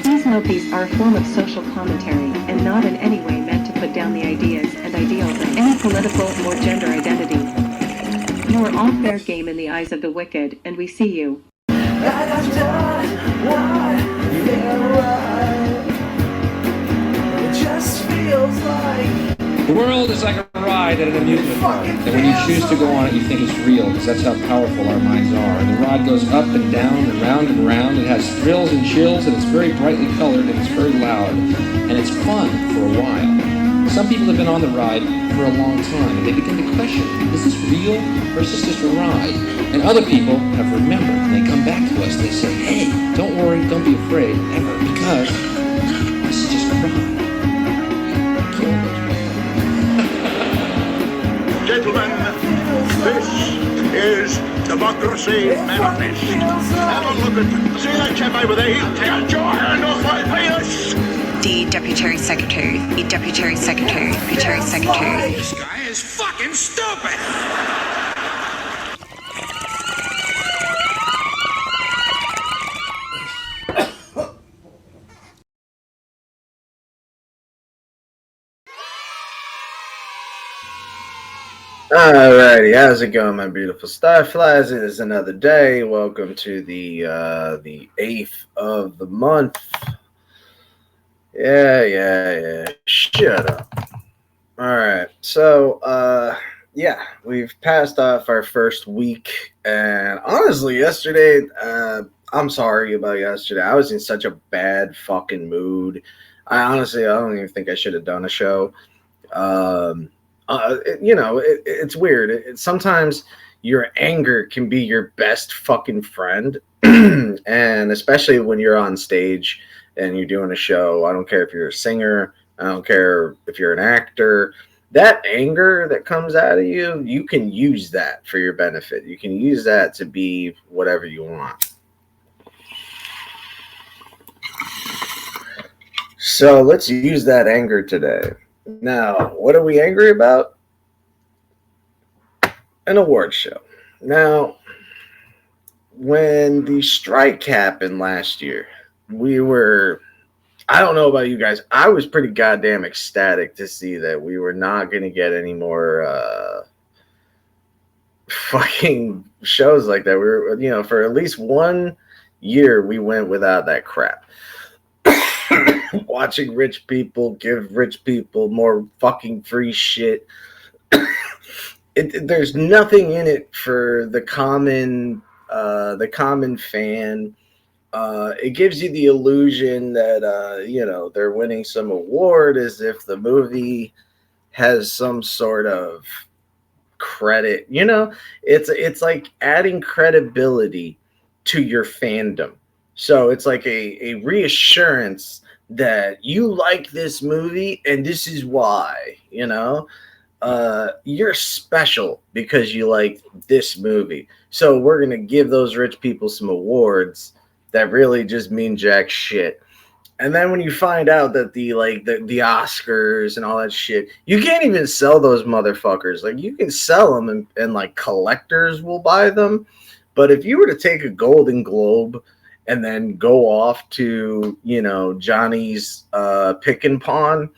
These movies are a form of social commentary and not in any way meant to put down the ideas and ideals of any political or gender identity. You are all fair game in the eyes of the wicked, and we see you. I've done what feel right. It just feels like The world is like a ride at an amusement park, and when you choose to go on it, you think it's real, because that's how powerful our minds are. And the ride goes up and down and round and round. It has thrills and chills, and it's very brightly colored, and it's very loud, and it's fun for a while. Some people have been on the ride for a long time, and they begin to question, is this real, or is this just a ride? And other people have remembered, and they come back to us, they say, hey, don't worry, don't be afraid, ever, because this is just a ride. Gentlemen, this is Democracy Manifest. Have a look at, see that chap over there? He'll take your hand off my penis. The Deputy Secretary, the Deputy Secretary, Deputy Secretary. This guy is fucking stupid. Alrighty, how's it going, my beautiful starflies? It is another day. Welcome to the 8th of the month. Yeah. Shut up. Alright, so we've passed off our first week, and honestly, yesterday, I'm sorry about yesterday. I was in such a bad fucking mood. I don't even think I should have done a show. It's weird. Sometimes your anger can be your best fucking friend. And especially when you're on stage and you're doing a show. I don't care if you're a singer. I don't care if you're an actor. That anger that comes out of you, you can use that for your benefit. You can use that to be whatever you want. So let's use that anger today. Now, what are we angry about? An award show. Now, when the strike happened last year, I don't know about you guys, I was pretty goddamn ecstatic to see that we were not going to get any more fucking shows like that. We were, for at least 1 year, we went without that crap. Watching rich people give rich people more fucking free shit. There's nothing in it for the common fan. It gives you the illusion that they're winning some award, as if the movie has some sort of credit. It's like adding credibility to your fandom. So it's like a reassurance that you like this movie and this is why, you're special because you like this movie. So we're going to give those rich people some awards that really just mean jack shit. And then when you find out that the Oscars and all that shit, you can't even sell those motherfuckers. Like, you can sell them and like collectors will buy them. But if you were to take a Golden Globe and then go off to, Johnny's pick and pawn,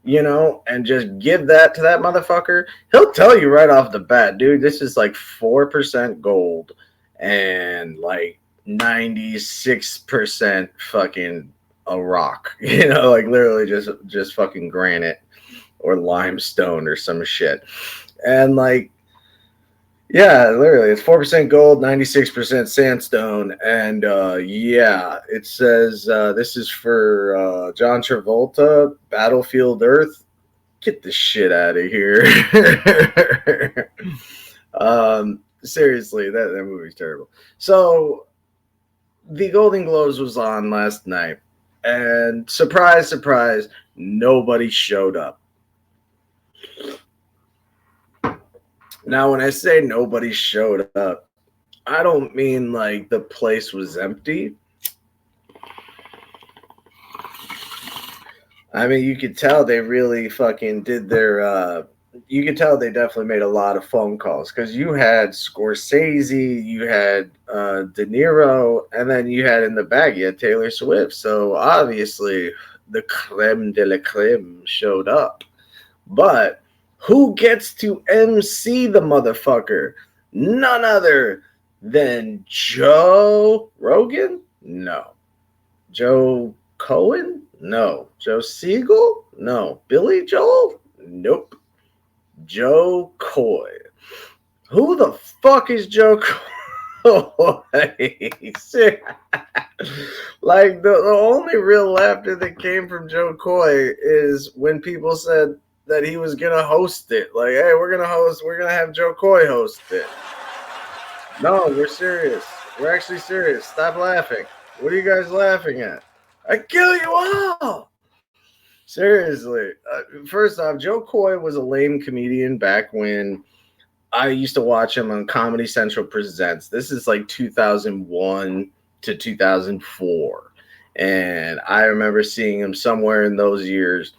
and just give that to that motherfucker, he'll tell you right off the bat, dude, this is like 4% gold and like 96% fucking a rock, like literally just fucking granite or limestone or some shit. And like, yeah, literally, it's 4% gold, 96% sandstone, and it says this is for John Travolta, Battlefield Earth. Get the shit out of here. Seriously, that movie's terrible. So, the Golden Globes was on last night, and surprise, surprise, nobody showed up. Now, when I say nobody showed up, I don't mean like the place was empty. I mean, you could tell they really fucking did their you could tell they definitely made a lot of phone calls because you had Scorsese, you had De Niro, and then you had in the bag you had Taylor Swift. So obviously the creme de la creme showed up. But who gets to MC the motherfucker? None other than Joe Rogan? No. Joe Cohen? No. Joe Siegel? No. Billy Joel? Nope. Joe Coy. Who the fuck is Joe Coy? Like the only real laughter that came from Joe Coy is when people said that he was gonna host it. Like, hey, we're gonna have Joe Coy host it. No, we're serious. We're actually serious. Stop laughing. What are you guys laughing at? I kill you all. Seriously. First off, Joe Coy was a lame comedian back when I used to watch him on Comedy Central Presents. This is like 2001 to 2004. And I remember seeing him somewhere in those years.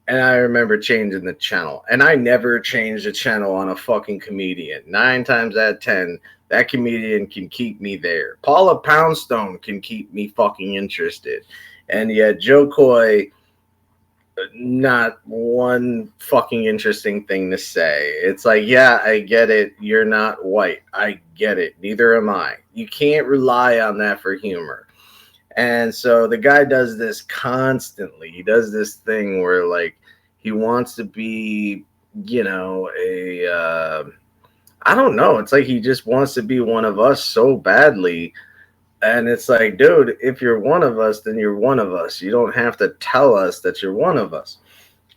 And I remember changing the channel. And I never changed the channel on a fucking comedian. 9 times out of 10, that comedian can keep me there. Paula Poundstone can keep me fucking interested. And yet Joe Coy, not one fucking interesting thing to say. It's like, yeah, I get it. You're not white. I get it. Neither am I. You can't rely on that for humor. And so the guy does this constantly. He does this thing where, like, he wants to be, you know, I don't know. It's like he just wants to be one of us so badly. And it's like, dude, if you're one of us, then you're one of us. You don't have to tell us that you're one of us.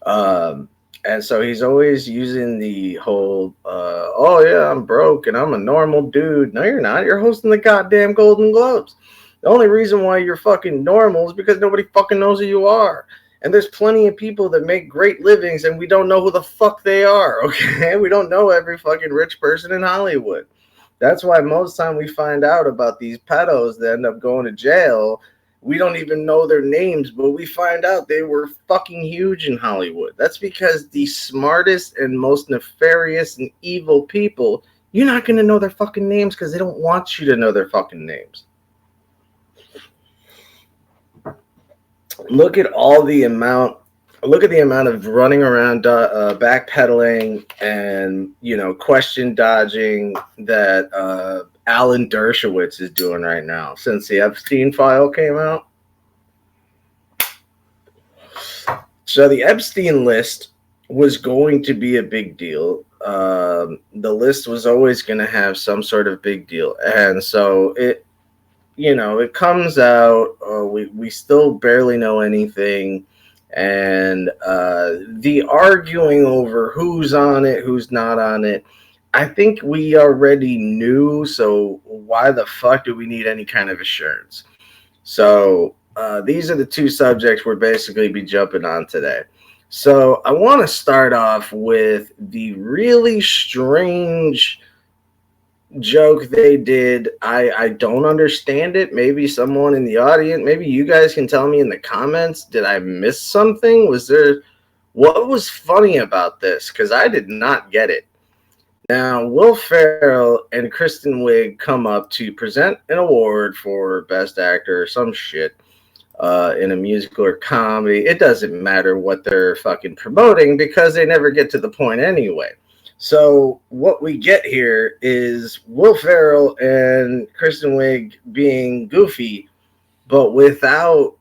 And so he's always using the whole, oh, yeah, I'm broke and I'm a normal dude. No, you're not. You're hosting the goddamn Golden Globes. The only reason why you're fucking normal is because nobody fucking knows who you are. And there's plenty of people that make great livings and we don't know who the fuck they are, okay? We don't know every fucking rich person in Hollywood. That's why most time we find out about these pedos that end up going to jail. We don't even know their names, but we find out they were fucking huge in Hollywood. That's because the smartest and most nefarious and evil people, you're not going to know their fucking names because they don't want you to know their fucking names. Look at the amount of running around backpedaling and, you know, question dodging that Alan Dershowitz is doing right now since the Epstein file came out. So the Epstein list was going to be a big deal. The list was always going to have some sort of big deal. And so it comes out, we still barely know anything. And the arguing over who's on it, who's not on it, I think we already knew, so why the fuck do we need any kind of assurance? So these are the two subjects we're basically be jumping on today. So I want to start off with the really strange joke they did. I don't understand it. Maybe someone in the audience, maybe you guys can tell me in the comments, did I miss something? What was funny about this? Because I did not get it. Now, Will Ferrell and Kristen Wiig come up to present an award for Best Actor or some shit in a musical or comedy. It doesn't matter what they're fucking promoting because they never get to the point anyway. So what we get here is Will Ferrell and Kristen Wiig being goofy, but without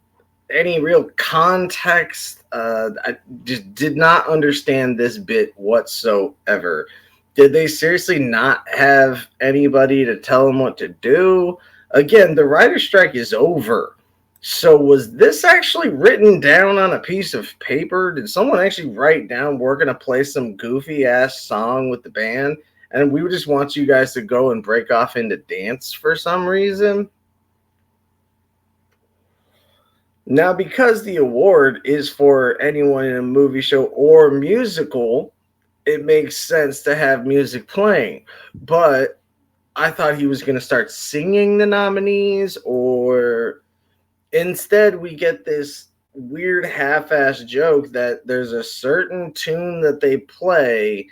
any real context. I just did not understand this bit whatsoever. Did they seriously not have anybody to tell them what to do? Again, the writer's strike is over. So was this actually written down on a piece of paper? Did someone actually write down, we're going to play some goofy ass song with the band, and we just want you guys to go and break off into dance for some reason? Now, because the award is for anyone in a movie show or musical, it makes sense to have music playing. But I thought he was going to start singing the nominees, or instead we get this weird half-ass joke that there's a certain tune that they play,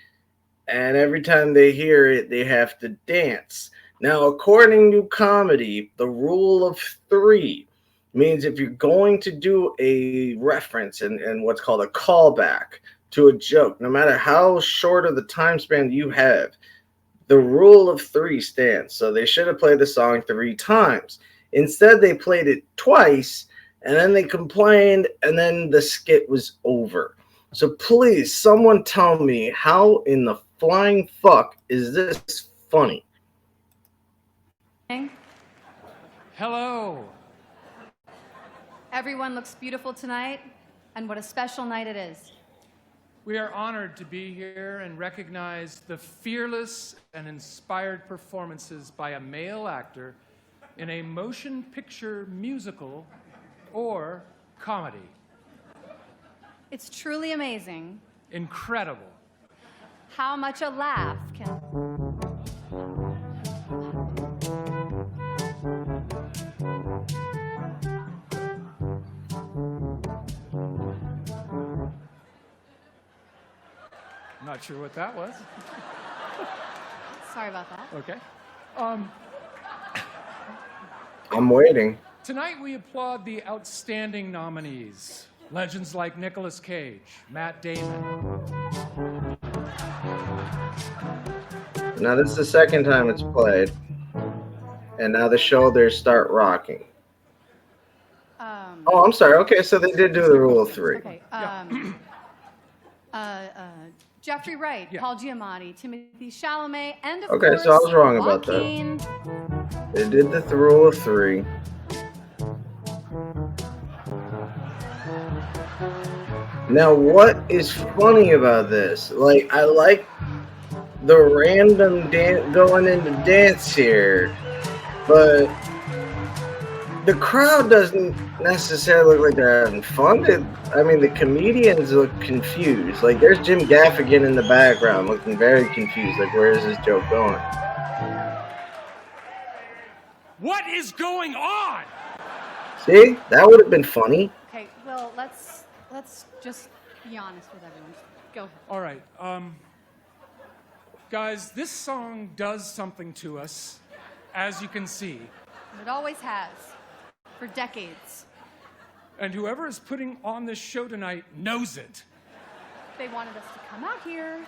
and every time they hear it, they have to dance. Now, according to comedy, the rule of three means if you're going to do a reference and what's called a callback to a joke, no matter how short of the time span you have, the rule of three stands. So they should have played the song 3 times. Instead, they played it twice, and then they complained, and then the skit was over. So please, someone tell me, how in the flying fuck is this funny? Hello. Everyone looks beautiful tonight, and what a special night it is. We are honored to be here and recognize the fearless and inspired performances by a male actor in a motion picture musical or comedy. It's truly amazing Incredible. how much a laugh can... I'm not sure what that was. Sorry about that. Okay. I'm waiting. Tonight we applaud the outstanding nominees. Legends like Nicolas Cage, Matt Damon. Now, this is the second time it's played. And now the shoulders start rocking. Oh, I'm sorry. Okay, so they did do the rule of three. Okay. Jeffrey Wright, Yeah. Paul Giamatti, Timothy Chalamet, and of Okay, course, so I was wrong about that. Joaquin. They did the rule of three. Now, what is funny about this? Like, I like the random going into dance here, but the crowd doesn't necessarily look like they're having fun. I mean, the comedians look confused. Like, there's Jim Gaffigan in the background looking very confused. Like, where is this joke going? What is going on? See? That would have been funny. Okay, well, let's just be honest with everyone. Go ahead. All right. Guys, this song does something to us, as you can see. It always has, for decades. And whoever is putting on this show tonight knows it. They wanted us to come out here,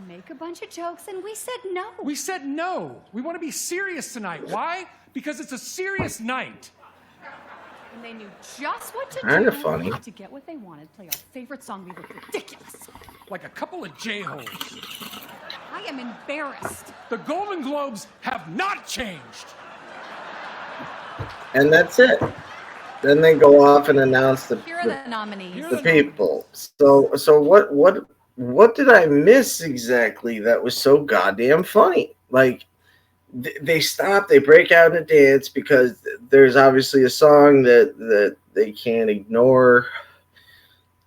make a bunch of jokes, and we said no. We said no. We want to be serious tonight. Why? Because it's a serious night. And they knew just what to Kinda do funny. to get what they wanted. Play our favorite song. We look ridiculous. Like a couple of J-holes. I am embarrassed. The Golden Globes have not changed. And that's it. Then they go off and announce Here are the nominees. the people. So what did I miss exactly that was so goddamn funny? Like, they stop, they break out in a dance because there's obviously a song that they can't ignore.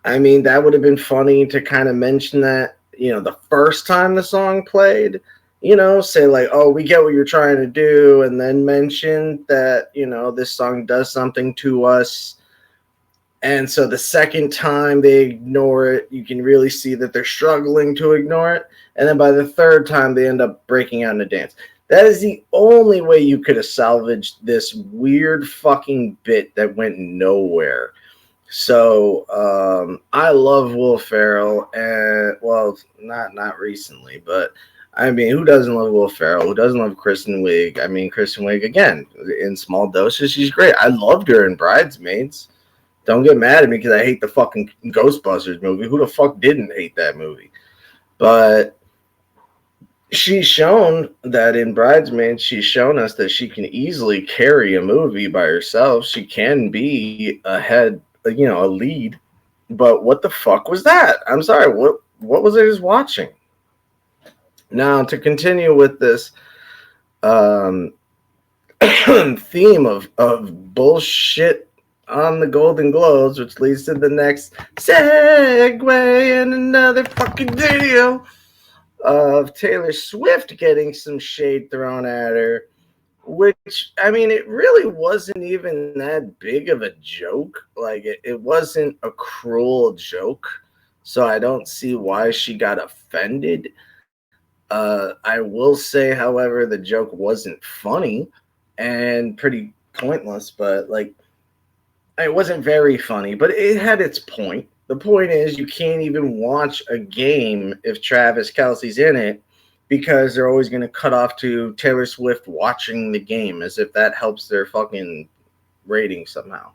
I mean, that would have been funny to kind of mention that, you know, the first time the song played, you know, say like, oh, we get what you're trying to do, and then mention that, you know, this song does something to us. And so the second time they ignore it, you can really see that they're struggling to ignore it. And then by the third time, they end up breaking out in a dance. That is the only way you could have salvaged this weird fucking bit that went nowhere. So I love Will Ferrell, and well, not recently, but I mean, who doesn't love Will Ferrell? Who doesn't love Kristen Wiig? I mean, Kristen Wiig, again, in small doses, she's great. I loved her in Bridesmaids. Don't get mad at me because I hate the fucking Ghostbusters movie. Who the fuck didn't hate that movie? But she's shown that in Bridesmaids, she's shown us that she can easily carry a movie by herself. She can be a head, you know, a lead. But what the fuck was that? I'm sorry. What was I just watching? Now, to continue with this theme of bullshit on the Golden Globes, which leads to the next segue in another fucking video of Taylor Swift getting some shade thrown at her which I mean, it really wasn't even that big of a joke. Like it wasn't a cruel joke, so I don't see why she got offended. I will say, however, the joke wasn't funny and pretty pointless, but like it wasn't very funny, but it had its point. The point is, you can't even watch a game if Travis Kelsey's in it because they're always going to cut off to Taylor Swift watching the game as if that helps their fucking rating somehow.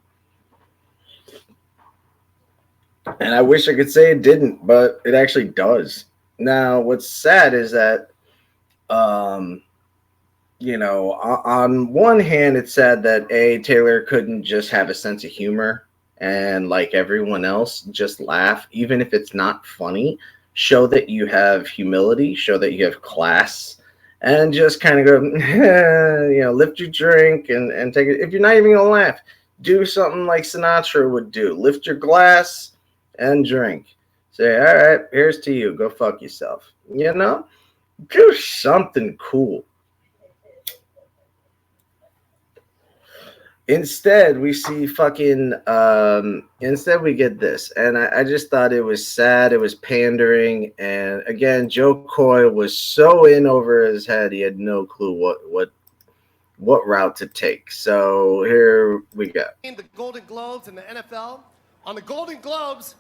And I wish I could say it didn't, but it actually does. Now, what's sad is that, you know, on one hand, it's sad that Taylor couldn't just have a sense of humor and, like everyone else, just laugh, even if it's not funny. Show that you have humility, show that you have class, and just kind of go, you know, lift your drink and take it. If you're not even gonna laugh, do something like Sinatra would do: lift your glass and drink. Say, all right, here's to you. Go fuck yourself. You know, do something cool. Instead, we see fucking, instead we get this. And I just thought it was sad. It was pandering. And again, Joe Coy was so in over his head, he had no clue what route to take. So here we go. The Golden Globes and the NFL. On the Golden Globes,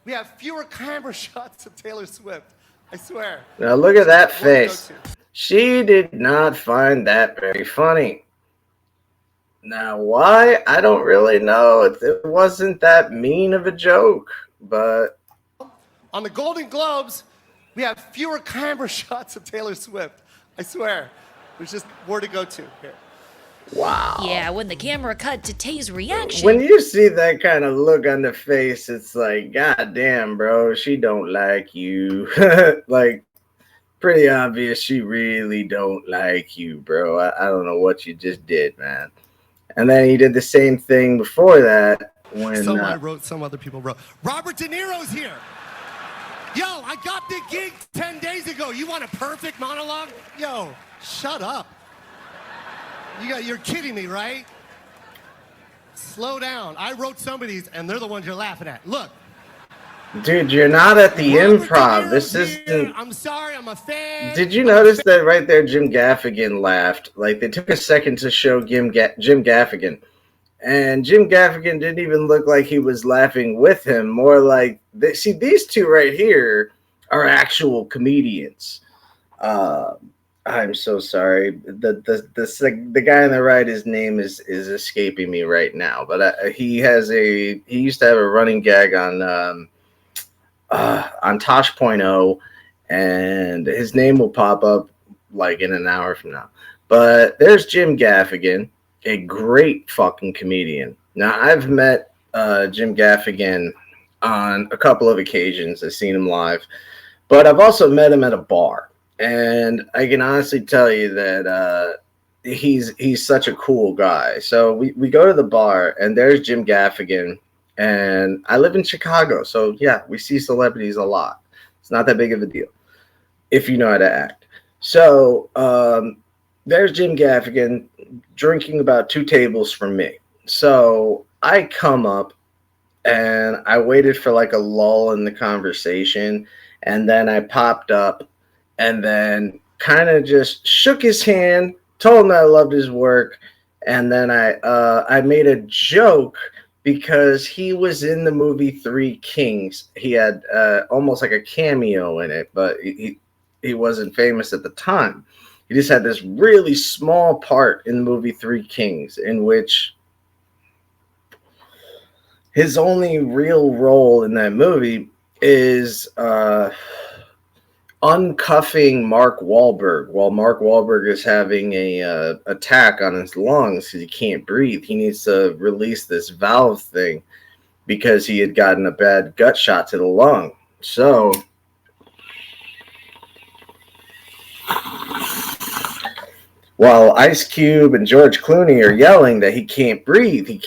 we have fewer camera shots of Taylor Swift. I swear. Now look at that face. She did not find that very funny. Now, why? I don't really know. It wasn't that mean of a joke, but... On the Golden Globes, we have fewer camera shots of Taylor Swift. I swear. There's just more to go to here. Wow. Yeah, when the camera cut to Tay's reaction. When you see that kind of look on the face, it's like, God damn, bro, she don't like you. Like, pretty obvious she really don't like you, bro. I don't know what you just did, man. And then he did the same thing before that when... Some I wrote, some other people wrote. Robert De Niro's here. Yo, I got the gig 10 days ago. You want a perfect monologue? Yo, shut up. You're kidding me, right? Slow down. I wrote some of these, and they're the ones you're laughing at. Look. Dude, you're not at the Improv. This isn't... I'm sorry, I'm a fan. Did you notice that right there Jim Gaffigan laughed? Like, they took a second to show Jim Gaffigan. And Jim Gaffigan didn't even look like he was laughing with him. More like, see, these two right here are actual comedians. I'm so sorry. The guy on the right, his name is escaping me right now. But he used to have a running gag on Tosh.0, and his name will pop up like in an hour from now. But there's Jim Gaffigan, a great fucking comedian. Now, I've met Jim Gaffigan on a couple of occasions. I've seen him live, but I've also met him at a bar. And I can honestly tell you that he's such a cool guy. So we go to the bar, and there's Jim Gaffigan. And I live in Chicago, so yeah, we see celebrities a lot. It's not that big of a deal if you know how to act. So there's Jim Gaffigan drinking about 2 tables from me. So I come up, and I waited for like a lull in the conversation, and then I popped up, and then kind of just shook his hand, told him I loved his work, and then I made a joke because he was in the movie Three Kings. He had almost like a cameo in it, but he wasn't famous at the time. He just had this really small part in the movie Three Kings, in which his only real role in that movie is uncuffing Mark Wahlberg while Mark Wahlberg is having a attack on his lungs because he can't breathe. He needs to release this valve thing because he had gotten a bad gut shot to the lung. So while Ice Cube and George Clooney are yelling that he can't breathe, Jim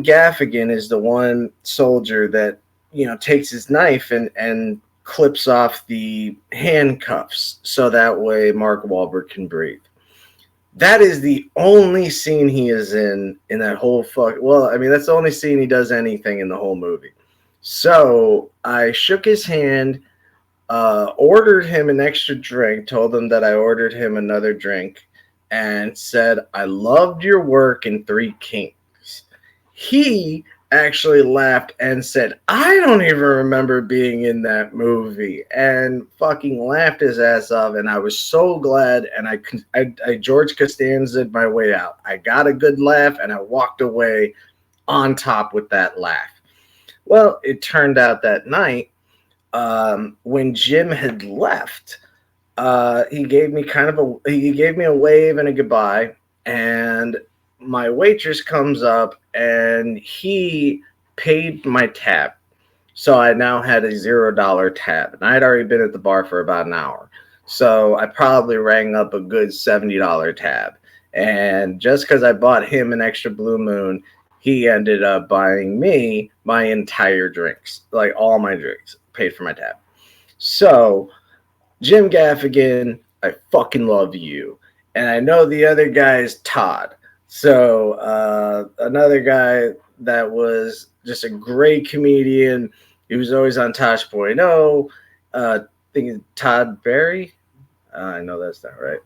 Gaffigan is the one soldier that, you know, takes his knife and clips off the handcuffs so that way Mark Wahlberg can breathe. That is the only scene he is in that whole fuck. Well, I mean, that's the only scene he does anything in the whole movie. So I shook his hand, ordered him an extra drink, told him that I ordered him another drink, and said, I loved your work in Three Kings. He actually laughed and said, I don't even remember being in that movie, and fucking laughed his ass off. And I was so glad. And I George Costanza'd my way out. I got a good laugh and I walked away on top with that laugh. Well, it turned out that night, when Jim had left, he gave me a wave and a goodbye, and my waitress comes up and he paid my tab. So I now had a $0 tab, and I had already been at the bar for about an hour. So I probably rang up a good $70 tab. And just because I bought him an extra Blue Moon, he ended up buying me my entire drinks, like all my drinks, paid for my tab. So Jim Gaffigan, I fucking love you. And I know the other guy is Todd. So another guy that was just a great comedian. He was always on Tosh.0. I think it's Todd Barry. I know that's not right.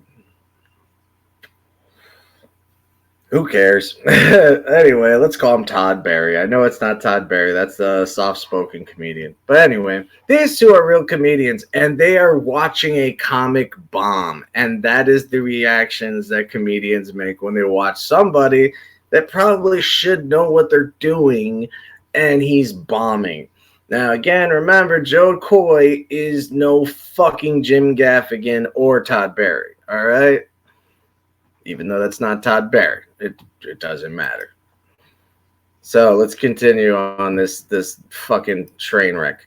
Who cares? Anyway, let's call him Todd Barry. I know it's not Todd Barry. That's the soft-spoken comedian. But anyway, these two are real comedians, and they are watching a comic bomb. And that is the reactions that comedians make when they watch somebody that probably should know what they're doing, and he's bombing. Now, again, remember, Joe Coy is no fucking Jim Gaffigan or Todd Barry, all right? Even though that's not Todd Barry. It doesn't matter. So let's continue on this fucking train wreck.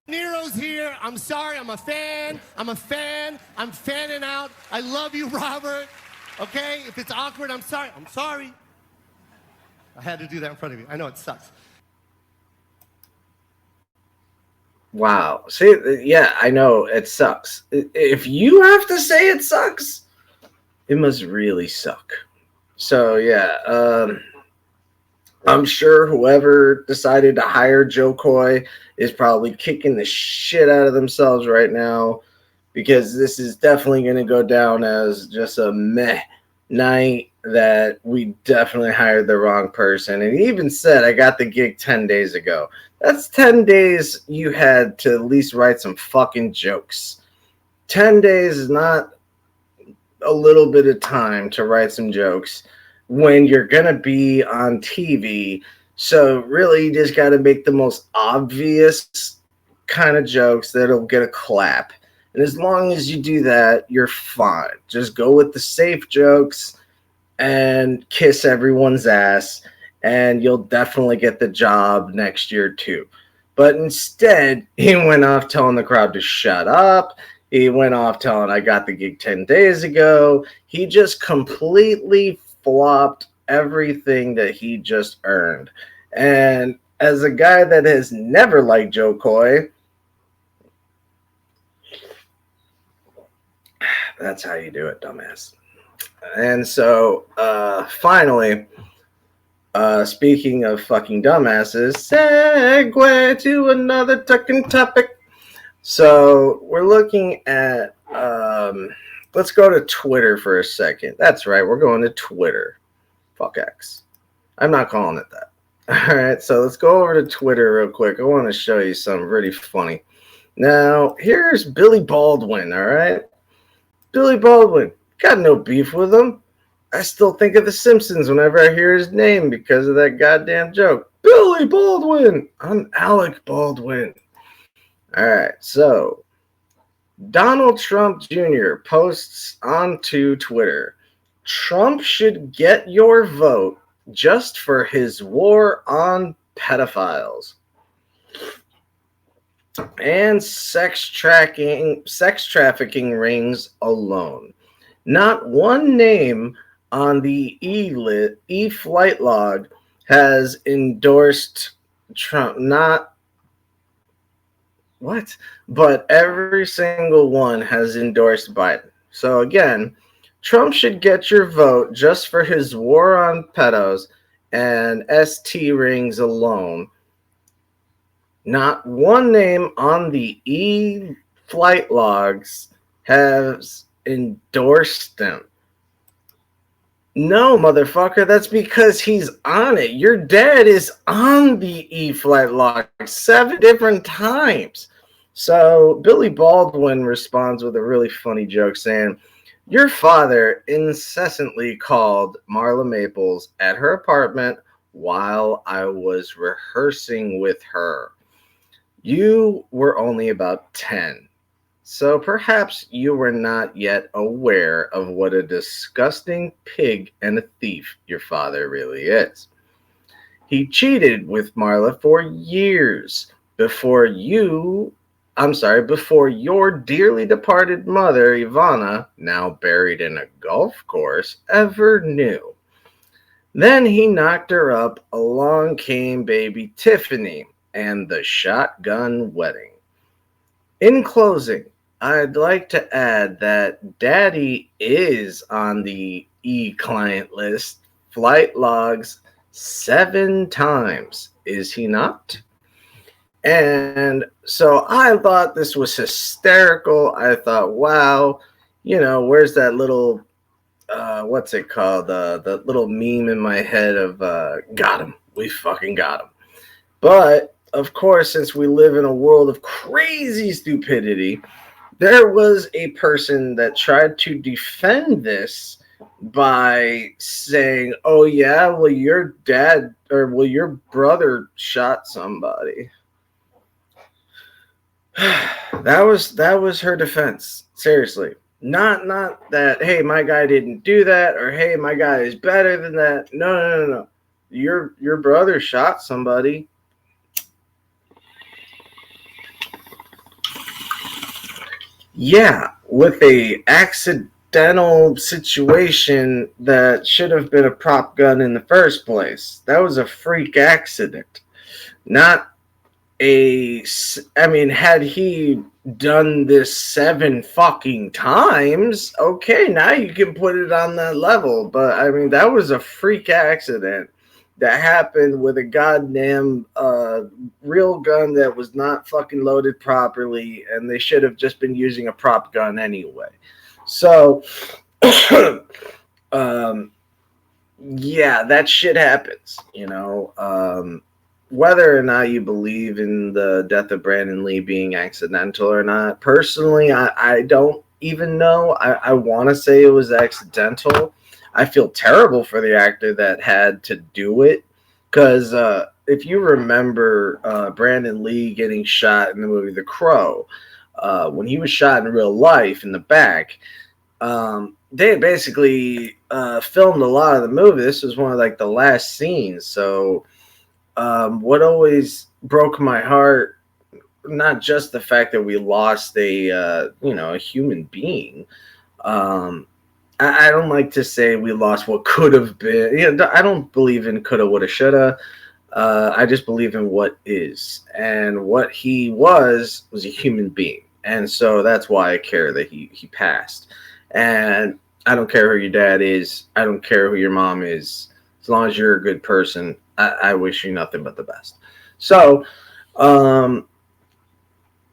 Nero's here. I'm sorry. I'm a fan. I'm fanning out. I love you, Robert. Okay? If it's awkward, I'm sorry. I'm sorry. I had to do that in front of you. I know it sucks. Wow. See, yeah, I know it sucks. If you have to say it sucks, it must really suck. So, yeah, I'm sure whoever decided to hire Joe Coy is probably kicking the shit out of themselves right now, because this is definitely going to go down as just a meh night, that we definitely hired the wrong person. And he even said, I got the gig 10 days ago. That's 10 days you had to at least write some fucking jokes. 10 days is not a little bit of time to write some jokes when you're gonna be on TV. So really, you just got to make the most obvious kind of jokes that'll get a clap. And as long as you do that, you're fine. Just go with the safe jokes and kiss everyone's ass, and you'll definitely get the job next year too. But instead, he went off telling the crowd to shut up. He went off telling, I got the gig 10 days ago. He just completely flopped everything that he just earned. And as a guy that has never liked Joe Coy, that's how you do it, dumbass. And so, finally, speaking of fucking dumbasses, segue to another fucking topic. So we're looking at, let's go to Twitter for a second. That's right, we're going to Twitter. Fuck X. I'm not calling it that. All right, so let's go over to Twitter real quick. I want to show you something really funny. Now, here's Billy Baldwin, all right? Billy Baldwin. Got no beef with him. I still think of The Simpsons whenever I hear his name because of that goddamn joke. Billy Baldwin. I'm Alec Baldwin. All right, so Donald Trump Jr. posts onto Twitter, Trump should get your vote just for his war on pedophiles and sex trafficking rings alone. Not one name on the E-Flight log has endorsed Trump. But every single one has endorsed Biden. So again, Trump should get your vote just for his war on pedos and ST rings alone. Not one name on the flight logs has endorsed him. No, motherfucker, that's because he's on it. Your dad is on the flight log 7 different times. So Billy Baldwin responds with a really funny joke saying, your father incessantly called Marla Maples at her apartment while I was rehearsing with her. You were only about 10. So perhaps you were not yet aware of what a disgusting pig and a thief your father really is. He cheated with Marla for years before your dearly departed mother, Ivana, now buried in a golf course, ever knew. Then he knocked her up, along came baby Tiffany, and the shotgun wedding. In closing, I'd like to add that Daddy is on the e-client list, flight logs 7 times, is he not? And so I thought this was hysterical. I thought, wow, where's that little, what's it called? The little meme in my head of, got him. We fucking got him. But, of course, since we live in a world of crazy stupidity, there was a person that tried to defend this by saying, oh, yeah, well, your brother shot somebody. That was her defense. Seriously. Not that, hey, my guy didn't do that, or hey, my guy is better than that. No. Your brother shot somebody. Yeah, with a accidental situation that should have been a prop gun in the first place. That was a freak accident. Not had he done this 7 fucking times, okay, now you can put it on that level. But, that was a freak accident that happened with a goddamn real gun that was not fucking loaded properly, and they should have just been using a prop gun anyway. So, yeah, that shit happens, whether or not you believe in the death of Brandon Lee being accidental or not, personally, I don't even know. I want to say it was accidental. I feel terrible for the actor that had to do it, because if you remember Brandon Lee getting shot in the movie The Crow, when he was shot in real life in the back, they had basically filmed a lot of the movie. This was one of the last scenes. So what always broke my heart, not just the fact that we lost a human being. I don't like to say we lost what could have been. I don't believe in coulda, woulda, shoulda. I just believe in what is. And what he was a human being. And so that's why I care that he passed. And I don't care who your dad is. I don't care who your mom is. As long as you're a good person, I wish you nothing but the best. So,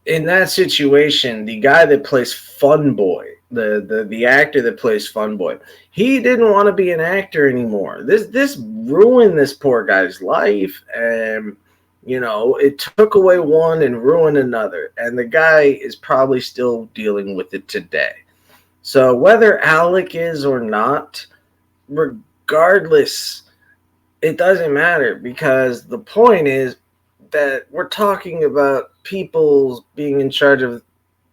in that situation, the guy that plays Fun Boy, the actor that plays Fun Boy, he didn't want to be an actor anymore. This ruined this poor guy's life, and it took away one and ruined another. And the guy is probably still dealing with it today. So whether Alec is or not, regardless, it doesn't matter, because the point is that we're talking about people being in charge of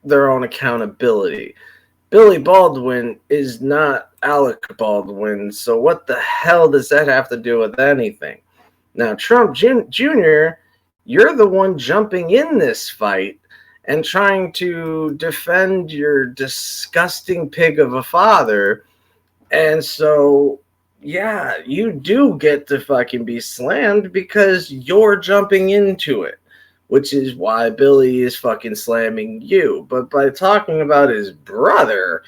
their own accountability. Billy Baldwin is not Alec Baldwin, so what the hell does that have to do with anything? Now, Trump Jr., you're the one jumping in this fight and trying to defend your disgusting pig of a father, and so, yeah, you do get to fucking be slammed because you're jumping into it, which is why Billy is fucking slamming you. But by talking about his brother,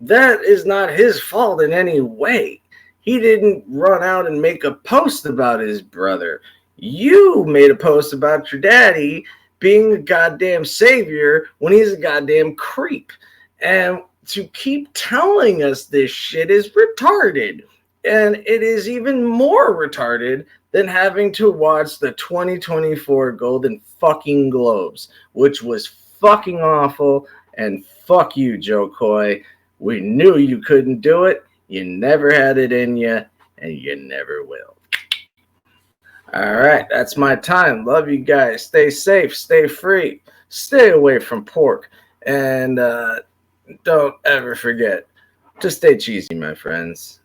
that is not his fault in any way. He didn't run out and make a post about his brother. You made a post about your daddy being a goddamn savior when he's a goddamn creep. And to keep telling us this shit is retarded. And it is even more retarded than having to watch the 2024 Golden fucking Globes, which was fucking awful. And fuck you, Joe Coy. We knew you couldn't do it. You never had it in you, and you never will. All right, that's my time. Love you guys. Stay safe, stay free, stay away from pork, and don't ever forget to stay cheesy, my friends.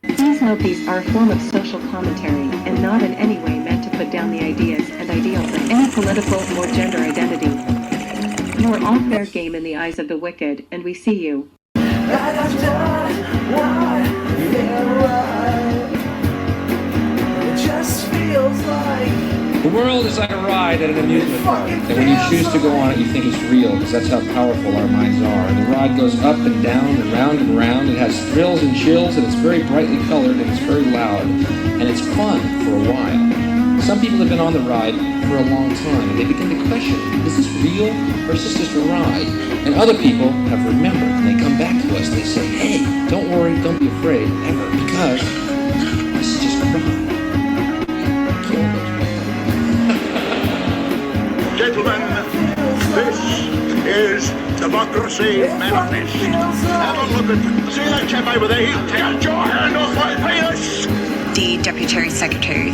Please note these are a form of social commentary and not in any way meant to put down the ideas and ideals of any political or gender identity, nor all fair game in the eyes of the wicked, and we see you. I've done what felt right. It just feels like The world is like a ride at an amusement park, and when you choose to go on it, you think it's real, because that's how powerful our minds are. And the ride goes up and down and round and round. It has thrills and chills, and it's very brightly colored, and it's very loud, and it's fun for a while. Some people have been on the ride for a long time, and they begin to question, is this real, or is this just a ride? And other people have remembered, and they come back to us, and they say, hey, don't worry, don't be afraid, ever, because this is just a ride. Gentlemen, this is Democracy Manifest. Have a look at, see that chap over there? He'll take your hand off my penis. The Deputy Secretary,